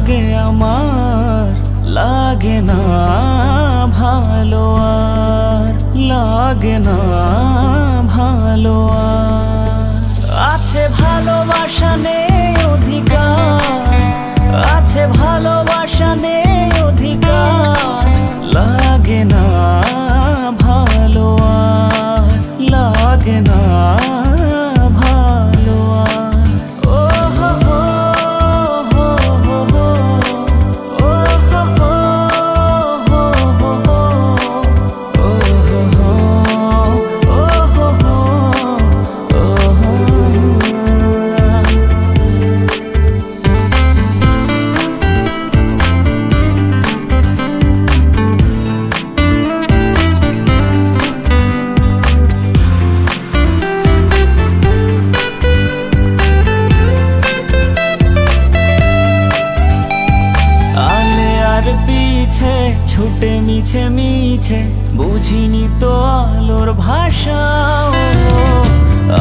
লাগে আমার লাগে না ভালো আর লাগে না ভালো আর। আছে ভালোবাসা নেই অধিকার, আছে ভালোবাসা নেই অধিকার, লাগে না ভালো আর লাগে না ভালো আর। ও হো হো হো হো হো, ও হো হো হো হো হো, ও হো হো ও হো হো ও হো। পিছে ছুটে মিছে মিছে বুঝিনি তো আলোর ভাষা,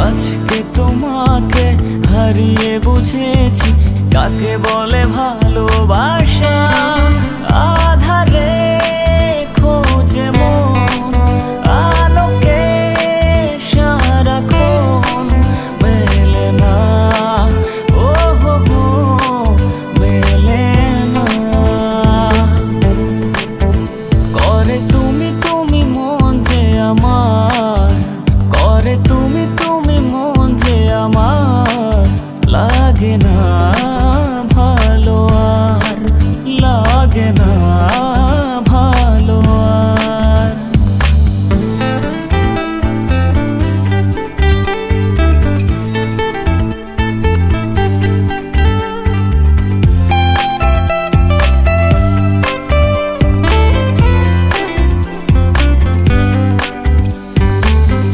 আজকে তোমাকে হারিয়ে বুঝেছি কাকে বলে ভালোবাসা। আধারে খোঁজে মন আলোকে সারাক্ষণ, মেলে না ও হো হো মেলে না। করে তুমি তুমি মন যে আমার, করে তুমি তুমি মন যে আমার, লাগে না ভালো আর লাগে না ভালো আর।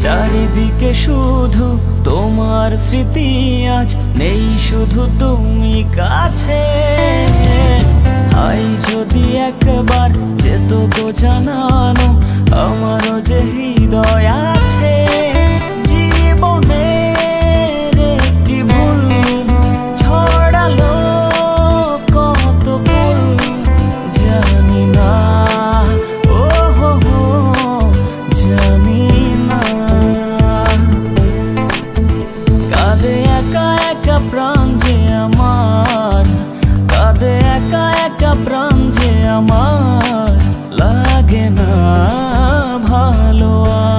চারিদিকে শুধু তোমার স্মৃতি, আজ নেই শুধু তুমি কাছে। হাই যদি একবার যেত গো জানানো আমারও যে হৃদয় আছে। জীবনের একটি ভুল ছড়ালো কত ফুল, জানি না ও হো হো জানি না। কাঁদে একা একা প্রাণ যে আমার, কাঁদে একা একা প্রাণ যে আমার, লাগে না ভালো আর।